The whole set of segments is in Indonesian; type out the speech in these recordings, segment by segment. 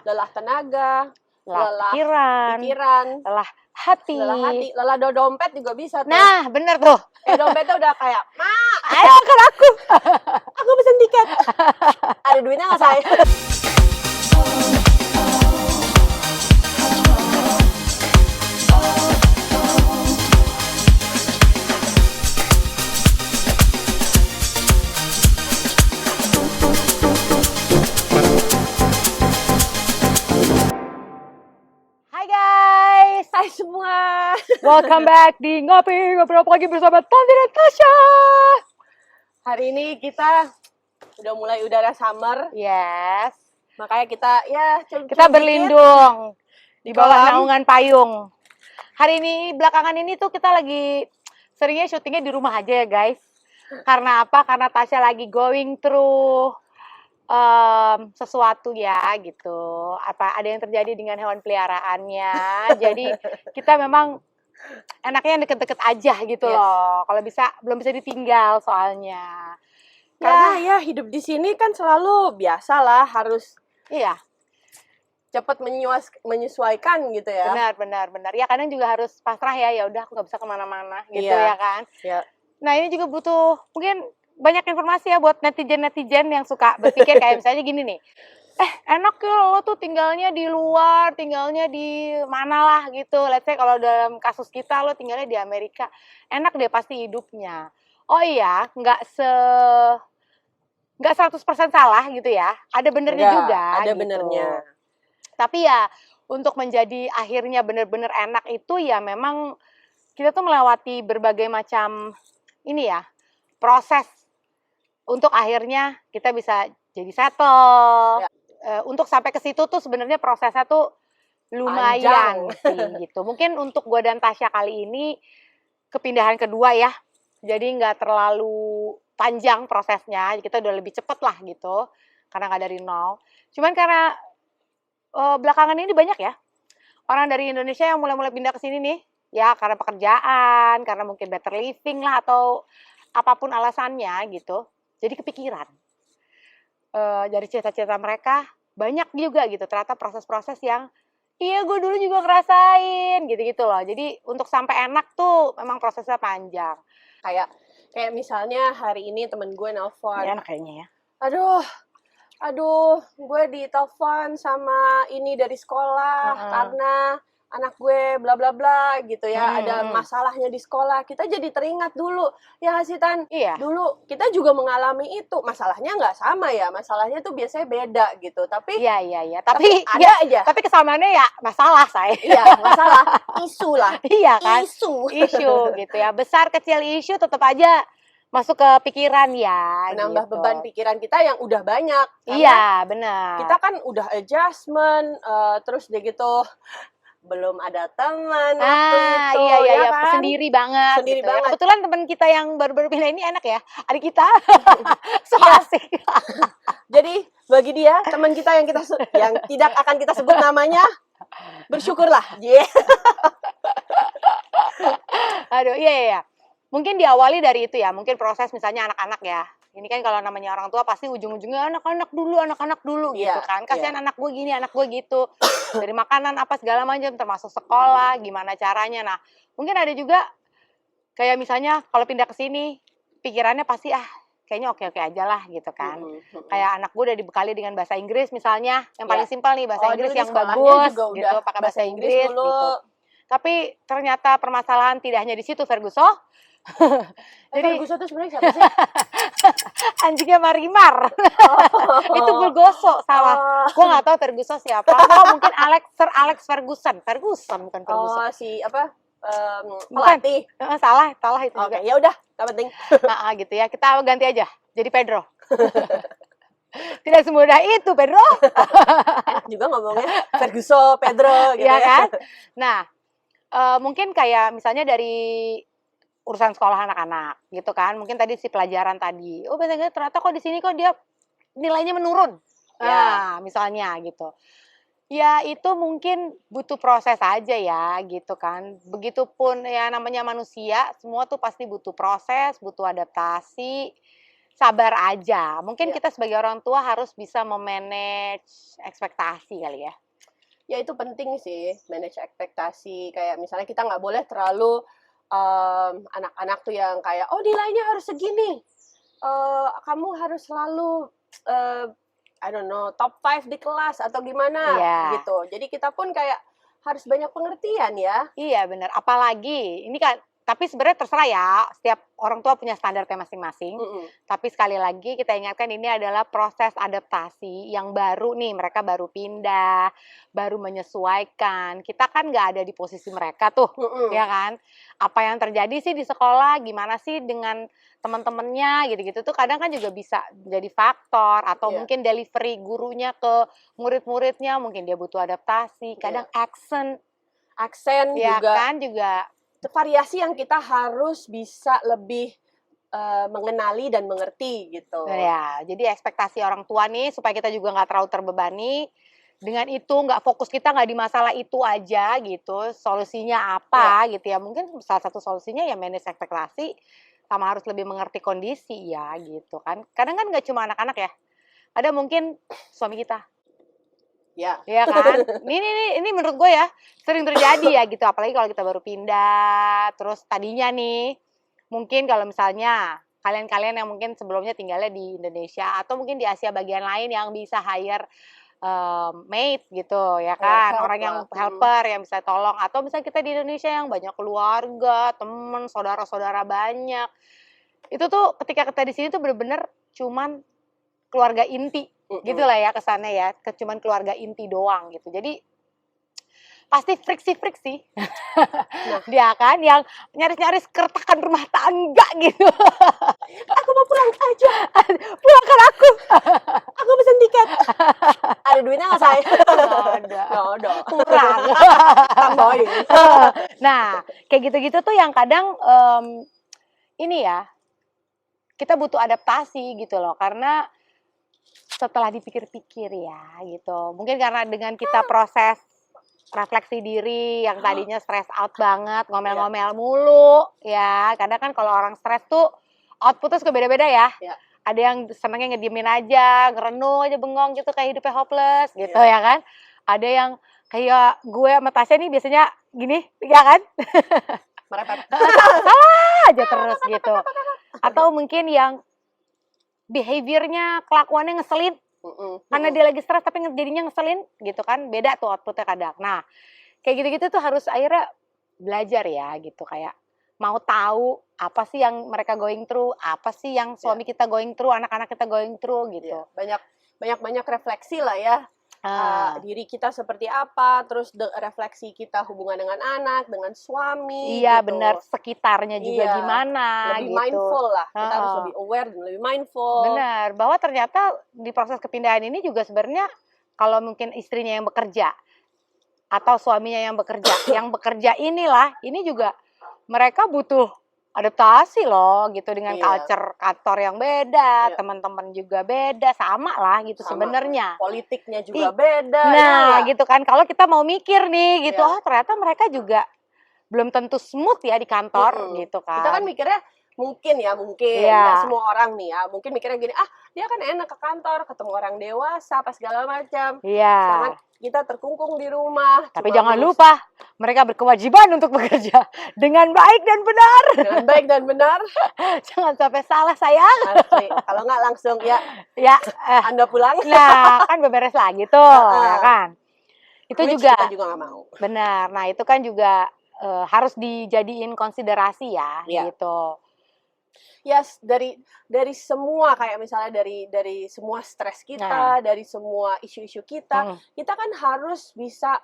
lelah tenaga, lelah pikiran, lelah hati, lelah dompet juga bisa tuh. Nah, bener tuh. Dompetnya udah kayak, "Mak, Ayo kan aku. aku pesen tiket." Ada duitnya nggak, saya? Hai guys, Hai semua. welcome back di ngobrol pagi bersama Tanti dan Tasya. Hari ini kita udah mulai udara summer, Yes, makanya kita kita berlindung di bawah kolam. naungan payung. Hari ini belakangan ini tuh kita lagi seringnya syutingnya di rumah aja ya guys. Karena apa? Karena Tasya lagi going through sesuatu ya gitu. Apa ada yang terjadi dengan hewan peliharaannya. Jadi kita memang enaknya yang deket-deket aja gitu loh. Kalau bisa belum bisa ditinggal soalnya. Karena ya hidup di sini kan selalu biasalah harus Iya, cepat menyesuaikan gitu ya. benar. Ya kadang juga harus pasrah ya. Ya udah aku nggak bisa kemana-mana gitu Iya. ya kan. Ya. Nah ini juga butuh mungkin banyak informasi ya buat netizen yang suka berpikir kayak misalnya gini nih. Enak ya lo tuh tinggalnya di luar, tinggalnya di mana lah gitu. Let's say kalau dalam kasus kita lo tinggalnya di Amerika, enak deh pasti hidupnya. Oh iya, nggak 100% salah gitu ya. Ada benernya juga. Ada gitu. benernya. Tapi ya untuk menjadi akhirnya bener-bener enak itu ya memang kita tuh melewati berbagai macam ini ya proses untuk akhirnya kita bisa jadi settle. Ya. Untuk sampai ke situ tuh sebenarnya prosesnya tuh lumayan sih gitu. Mungkin untuk gue dan Tasya kali ini kepindahan kedua ya. Jadi nggak terlalu panjang prosesnya. Kita udah lebih cepet lah gitu. Karena nggak dari nol. Cuman karena belakangan ini banyak ya orang dari Indonesia yang mulai pindah ke sini nih. Ya karena pekerjaan, karena mungkin better living lah atau apapun alasannya gitu. Jadi kepikiran. Dari cerita-cerita mereka banyak juga gitu ternyata proses-proses yang iya gue dulu juga ngerasain gitu-gitu loh. Jadi untuk sampai enak tuh memang prosesnya panjang. Kayak misalnya hari ini temen gue nelfon. Ya, enak kayaknya ya. Aduh, gue ditelepon sama ini dari sekolah karena anak gue bla bla bla gitu ya, ada masalahnya di sekolah. Kita jadi teringat dulu, ya nggak sih Tan? Iya. Dulu kita juga mengalami itu, masalahnya nggak sama ya, masalahnya tuh biasanya beda gitu. Tapi Iya. Tapi ada ya, aja. Tapi kesamaannya ya masalah saya. Iya, masalah, isu lah. Iya kan? Isu gitu ya. Besar kecil isu tetap aja masuk ke pikiran ya. Menambah gitu. beban pikiran kita yang udah banyak. Iya, benar. Kita kan udah adjustment, terus dia gitu belum ada teman waktu itu, iya, kan? sendiri banget. Sendiri gitu banget. Ya. Kebetulan teman kita yang baru pindah ini enak ya, adik kita. So asik. Jadi bagi dia teman kita yang tidak akan kita sebut namanya, bersyukurlah. Aduh, iya. Mungkin diawali dari itu ya, mungkin proses misalnya anak-anak ya. Ini kan kalau namanya orang tua pasti ujung-ujungnya anak-anak dulu gitu kan. Kasihan anak gue gini, anak gue gitu. Dari makanan apa segala macam termasuk sekolah, gimana caranya. Nah, mungkin ada juga kayak misalnya kalau pindah ke sini pikirannya pasti kayaknya oke-oke aja lah gitu kan. Kayak anak gue udah dibekali dengan bahasa Inggris misalnya, yang paling simpel nih bahasa Inggris yang bagus gitu, pakai bahasa Inggris dulu. gitu. Tapi ternyata permasalahan tidak hanya di situ, Ferguson. Jadi Ferguson itu sebenarnya siapa sih? Anjingnya Marimar. Itu Bulgoso, salah. Gue nggak tahu Ferguson siapa. Mungkin Sir Alex Ferguson bukan Ferguson. Oh, si apa? Pelatih. Salah itu juga. Oke, ya udah, nggak penting. Nah, gitu ya. Kita ganti aja. Jadi Pedro. Tidak semudah itu, Pedro. Enak juga ngomongnya Ferguson, Pedro gitu ya ya. Kan? Nah, mungkin kayak misalnya dari urusan sekolah anak-anak gitu kan. Mungkin tadi si pelajaran tadi. Oh, ternyata kok di sini kok dia nilainya menurun. Nah, misalnya gitu. Ya itu mungkin butuh proses aja ya gitu kan. Begitupun ya namanya manusia, semua tuh pasti butuh proses, butuh adaptasi. sabar aja. Mungkin Iya. kita sebagai orang tua harus bisa memanage ekspektasi kali ya. Ya itu penting sih, manage ekspektasi. Kayak misalnya kita nggak boleh terlalu anak-anak tuh yang kayak, oh nilainya harus segini, kamu harus selalu I don't know, top 5 di kelas atau gimana Iya. gitu. Jadi kita pun kayak harus banyak pengertian ya. Iya benar. Apalagi ini kan, tapi sebenarnya terserah ya. Setiap orang tua punya standarnya masing-masing. Tapi sekali lagi kita ingatkan ini adalah proses adaptasi yang baru nih. Mereka baru pindah, baru menyesuaikan. Kita kan nggak ada di posisi mereka tuh, ya kan? Apa yang terjadi sih di sekolah? Gimana sih dengan teman-temannya gitu-gitu tuh kadang kan juga bisa jadi faktor, atau Iya. mungkin delivery gurunya ke murid-muridnya mungkin dia butuh adaptasi, kadang accent Aksen ya juga kan juga variasi yang kita harus bisa lebih mengenali dan mengerti gitu. ya. Jadi ekspektasi orang tua nih supaya kita juga nggak terlalu terbebani. Dengan itu nggak fokus kita nggak di masalah itu aja gitu. Solusinya apa gitu ya? Mungkin salah satu solusinya ya manage ekspektasi, sama harus lebih mengerti kondisi ya gitu kan. Kadang kan nggak cuma anak-anak ya. Ada mungkin suami kita. Ya. Ya kan? Ini menurut gue ya sering terjadi ya gitu. Apalagi kalau kita baru pindah, terus tadinya nih mungkin kalau misalnya kalian-kalian yang mungkin sebelumnya tinggalnya di Indonesia atau mungkin di Asia bagian lain yang bisa hire maid gitu ya kan, Help orang yang lah. helper yang bisa tolong, atau misalnya kita di Indonesia yang banyak keluarga, temen, saudara-saudara banyak. Itu tuh ketika kita di sini tuh bener-bener cuman keluarga inti gitu lah ya kesannya ya, cuman keluarga inti doang gitu. Jadi pasti friksi-friksi. Nah. Dia kan yang nyaris-nyaris keretakan rumah tangga gitu. Aku mau pulang aja. Pulangkan aku. Aku pesen tiket. Ada duitnya nggak saya? Nggak ada. Nggak ada. Kurang. Tambahin. Nah, kayak gitu-gitu tuh yang kadang ini ya, kita butuh adaptasi gitu loh. Karena setelah dipikir-pikir ya gitu. Mungkin karena dengan kita proses refleksi diri yang tadinya stress out banget, ngomel-ngomel mulu ya. Kadang kan kalau orang stres tuh outputnya suka beda-beda ya. Ada yang senengnya ngediemin aja, ngerenung aja bengong gitu kayak hidupnya hopeless gitu ya kan. Ada yang kayak gue sama Tasya nih biasanya gini, ya kan? Merepet. Salah aja terus gitu. Atau mungkin yang behaviornya, kelakuannya ngeselin. Karena dia lagi stres tapi jadinya ngeselin gitu kan, beda tuh outputnya kadang. Nah kayak gitu-gitu tuh harus akhirnya belajar ya gitu, kayak mau tahu apa sih yang mereka going through, apa sih yang suami kita going through, anak-anak kita going through gitu. Banyak refleksi lah ya. Diri kita seperti apa, terus refleksi kita hubungan dengan anak, dengan suami. Iya gitu. benar, sekitarnya juga gimana lebih gitu. mindful lah, kita harus lebih aware dan lebih mindful. Benar, bahwa ternyata di proses kepindahan ini juga sebenarnya kalau mungkin istrinya yang bekerja atau suaminya yang bekerja inilah, ini juga mereka butuh adaptasi loh gitu dengan culture kantor yang beda, teman-teman juga beda, sama lah gitu sebenarnya. Politiknya juga beda. Nah, gitu kan. Kalau kita mau mikir nih gitu, oh ternyata mereka juga belum tentu smooth ya di kantor gitu kan. Kita kan mikirnya mungkin nggak semua orang nih ya, mungkin mikirnya gini, dia kan enak ke kantor, ketemu orang dewasa, apa segala macam. Sekarang kita terkungkung di rumah. Tapi jangan lupa, mereka berkewajiban untuk bekerja dengan baik dan benar. Dengan baik dan benar. Jangan sampai salah sayang. Asli. Kalau nggak langsung Anda pulang. Nah, kan beberes lagi tuh, ya kan. Itu Which juga. Kita juga nggak mau. Benar. Nah itu kan juga harus dijadiin konsiderasi ya, gitu. Yes, dari semua kayak misalnya dari semua stres kita, dari semua isu-isu kita kan harus bisa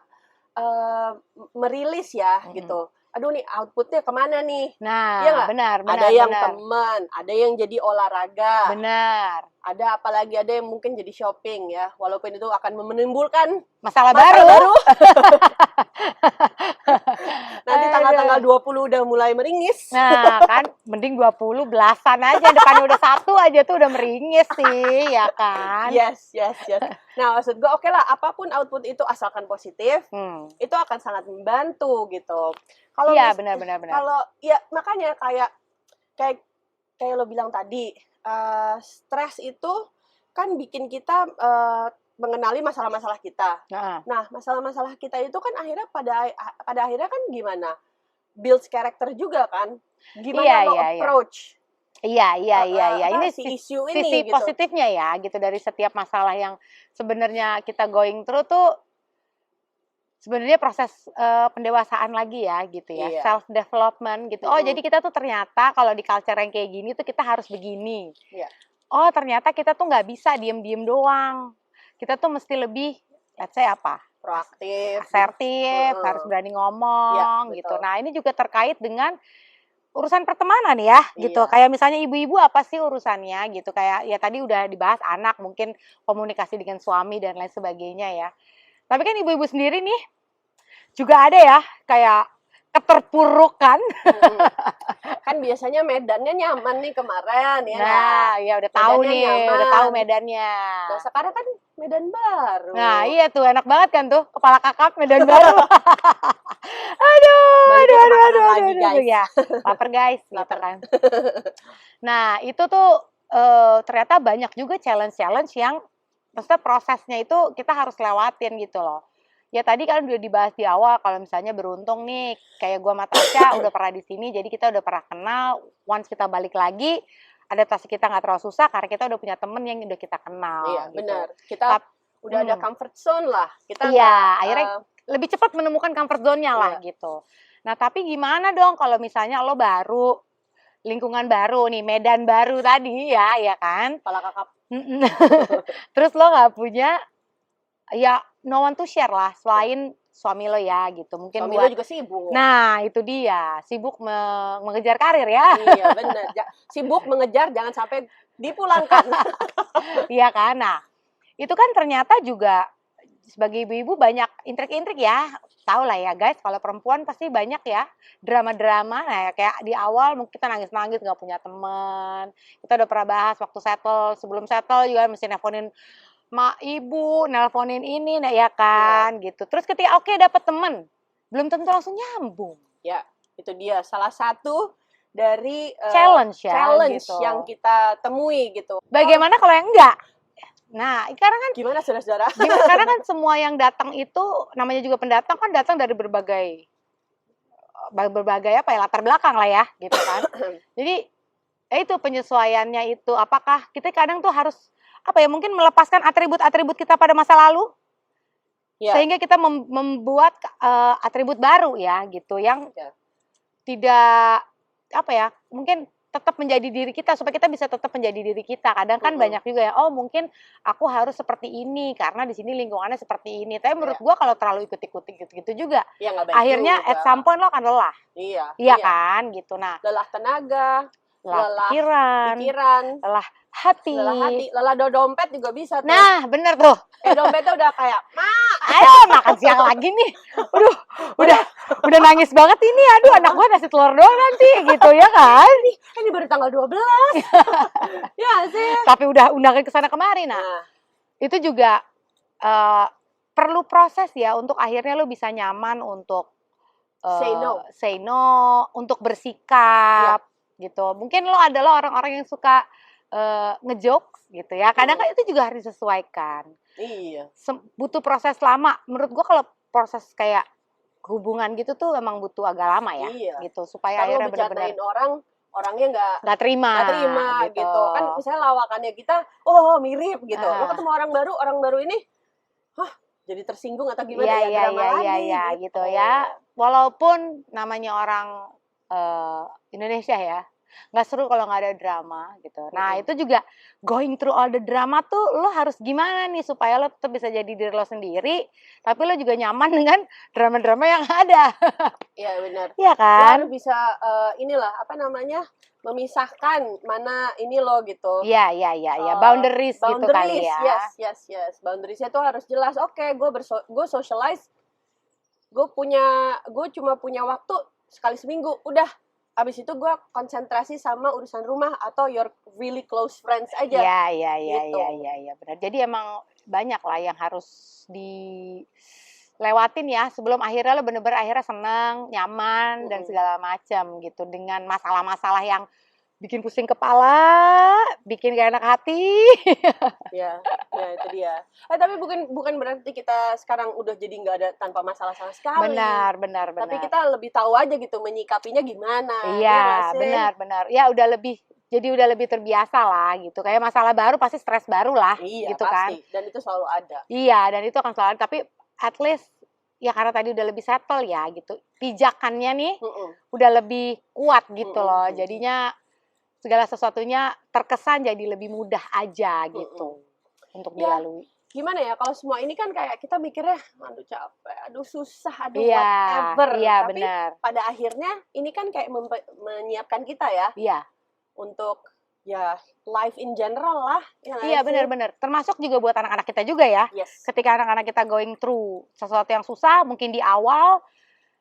merilis ya gitu. Aduh nih outputnya kemana nih? Nah, ya benar. Ada yang teman, ada yang jadi olahraga. Benar. Ada apalagi ada yang mungkin jadi shopping ya, walaupun itu akan menimbulkan masalah baru. Nanti tanggal-tanggal 20 udah mulai meringis. Nah, kan mending 20 belasan aja, depannya udah 1 aja tuh udah meringis sih, ya kan? Yes. Nah, maksud gue oke lah, apapun output itu asalkan positif, itu akan sangat membantu gitu. Kalau benar. Kalau makanya kayak lo bilang tadi, stres itu kan bikin kita mengenali masalah-masalah kita. Nah, masalah-masalah kita itu kan akhirnya pada akhirnya kan gimana? Build karakter juga kan? Gimana lo approach? Iya. Ini sisi gitu. Positifnya ya, gitu, dari setiap masalah yang sebenarnya kita going through tuh sebenarnya proses pendewasaan lagi ya, gitu ya, self development gitu. Oh, jadi kita tuh ternyata kalau di culture yang kayak gini tuh kita harus begini. Oh, ternyata kita tuh nggak bisa diem-diem doang. Kita tuh mesti lebih, let's say apa? Proaktif, asertif, harus berani ngomong gitu. Nah, ini juga terkait dengan urusan pertemanan ya, gitu. Kayak misalnya ibu-ibu apa sih urusannya gitu. Kayak ya tadi udah dibahas anak, mungkin komunikasi dengan suami dan lain sebagainya ya. Tapi kan ibu-ibu sendiri nih juga ada ya kayak keterpurukan. Kan biasanya medannya nyaman nih kemarin ya. Nah, ya udah tahu nih, udah tahu medannya. Nah, sekarang kan medan baru. Nah, iya tuh enak banget kan tuh kepala kakap medan baru. aduh, guys. Ya, lapar guys, lapar kan. Nah, itu tuh ternyata banyak juga challenge yang maksudnya prosesnya itu kita harus lewatin gitu loh. Ya tadi kan udah dibahas di awal kalau misalnya beruntung nih kayak gua sama Tasya udah pernah di sini, jadi kita udah pernah kenal. Once kita balik lagi, adaptasi kita nggak terlalu susah karena kita udah punya temen yang udah kita kenal. Iya, gitu. benar. Kita udah ada comfort zone lah. Kita akhirnya lebih cepat menemukan comfort zone-nya lah gitu. Nah, tapi gimana dong kalau misalnya lo baru, lingkungan baru nih, medan baru tadi ya kan? Kepala kakap. Terus lo nggak punya, ya no one to share lah, selain suami lo ya gitu. Mungkin suami lo juga sibuk. Nah, itu dia, sibuk mengejar karir ya. Iya, benar. Sibuk mengejar, jangan sampai dipulangkan. Iya kan? Nah, itu kan ternyata juga sebagai ibu-ibu banyak intrik-intrik ya. Tahu lah ya guys, kalau perempuan pasti banyak ya drama-drama. Nah, kayak di awal mungkin kita nangis-nangis nggak punya teman. Kita udah pernah bahas waktu settle, sebelum settle juga mesti nelfonin mak ibu, nelponin ini, nah ya kan gitu. Terus ketika dapet teman, belum tentu langsung nyambung. Ya, itu dia salah satu dari challenge gitu. Yang kita temui gitu. Bagaimana kalau yang enggak? Nah, karena kan gimana saudara-saudara? Karena kan semua yang datang itu namanya juga pendatang kan datang dari berbagai apa ya, latar belakang lah ya, gitu kan. Jadi itu penyesuaiannya itu apakah kita kadang tuh harus apa ya, mungkin melepaskan atribut-atribut kita pada masa lalu sehingga kita membuat atribut baru ya gitu yang tidak apa ya, mungkin tetap menjadi diri kita supaya kita bisa tetap menjadi diri kita. Kadang kan banyak juga ya, oh mungkin aku harus seperti ini karena di sini lingkungannya seperti ini. Tapi menurut gua kalau terlalu ikut-ikut gitu juga, akhirnya at some point lo akan lelah. Iya kan gitu. Nah, lelah tenaga, lelah pikiran, lelah hati, lelah dompet juga bisa tuh. Nah, bener tuh. Dompetnya udah kayak, "Mak, ayo makan siang lagi nih." Aduh, udah nangis banget ini. Aduh, anak gue nasi telur doang nanti gitu ya kan. Ini baru tanggal 12. Ya sih. Tapi udah undangan kesana kemari. Nah, itu juga perlu proses ya untuk akhirnya lo bisa nyaman untuk say no, untuk bersikap gitu. Mungkin lo adalah orang-orang yang suka ngejokes gitu ya. Kadang kan itu juga harus disesuaikan. Iya. Butuh proses lama. Menurut gua kalau proses kayak hubungan gitu tuh memang butuh agak lama ya. Gitu supaya akhirnya benar-benar orangnya nggak terima gitu. Kan misalnya lawakannya kita mirip gitu. Lo ketemu orang baru ini jadi tersinggung atau gimana ya gitu ya. Walaupun namanya orang Indonesia ya, nggak seru kalau nggak ada drama gitu. Nah itu juga going through all the drama tuh lo harus gimana nih supaya lo tetap bisa jadi diri lo sendiri, tapi lo juga nyaman dengan drama-drama yang ada. Iya benar. Iya kan? Lo harus bisa memisahkan mana ini lo gitu. Iya. Boundaries gitu kali ya. Yes. Boundariesnya tuh harus jelas. Oke, gue socialize. Gue cuma punya waktu sekali seminggu. Udah. Abis itu gue konsentrasi sama urusan rumah atau your really close friends aja. Iya, benar. Jadi emang banyak lah yang harus dilewatin ya sebelum akhirnya lo bener-bener akhirnya senang, nyaman dan segala macam gitu dengan masalah-masalah yang bikin pusing kepala, bikin gak enak hati. Ya, ya itu dia. Tapi bukan berarti kita sekarang udah jadi nggak ada tanpa masalah sama sekali. Benar. Tapi kita lebih tahu aja gitu menyikapinya gimana. Iya, ya nggak sih? benar. Ya udah lebih terbiasa lah gitu. Kayak masalah baru pasti stres baru lah, Iya, gitu pasti. kan. Dan itu selalu ada. Iya, dan itu akan selalu ada. Tapi at least ya karena tadi udah lebih settle ya gitu. Pijakannya nih udah lebih kuat gitu loh. Jadinya segala sesuatunya terkesan jadi lebih mudah aja gitu untuk dilalui. Gimana ya, kalau semua ini kan kayak kita mikirnya, aduh capek, aduh susah, aduh Iya, whatever. iya, Tapi benar. pada akhirnya ini kan kayak menyiapkan kita ya Iya, untuk ya life in general lah. Ya nggak iya sih? benar. Termasuk juga buat anak-anak kita juga ya. Yes. Ketika anak-anak kita going through sesuatu yang susah, mungkin di awal,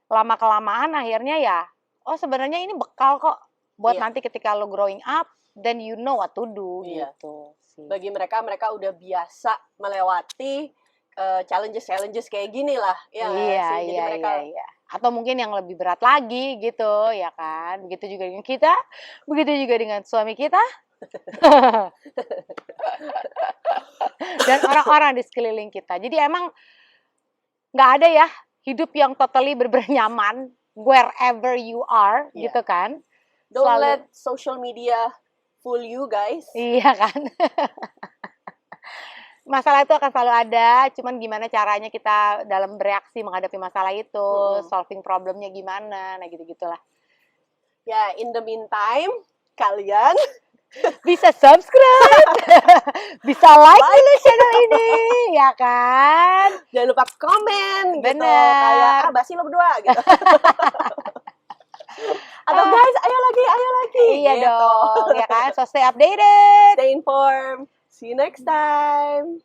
lama-kelamaan akhirnya ya, oh sebenarnya ini bekal kok buat Iya. nanti ketika lo growing up, then you know what to do Iya. gitu sih. Bagi mereka udah biasa melewati challenges kayak gini lah. Ya nggak Iya, sih? Jadi mereka iya. Atau mungkin yang lebih berat lagi gitu, ya kan? Begitu juga dengan kita, begitu juga dengan suami kita. Dan orang-orang di sekeliling kita. Jadi emang nggak ada ya hidup yang totally bener-bener nyaman wherever you are, Iya. gitu kan? don't Selalu- let social media fool you guys. Iya kan? Masalah itu akan selalu ada, cuman gimana caranya kita dalam bereaksi menghadapi masalah itu, solving problemnya gimana, nah gitu-gitulah. Ya, in the meantime, kalian Bisa subscribe, bisa like dulu channel ini, ya kan? jangan lupa komen gitu. Bener. Kayak, basi lo berdua gitu. Atau guys, ayo lagi. Iya gitu. dong, ya kan? So stay updated. Stay informed. See you next time.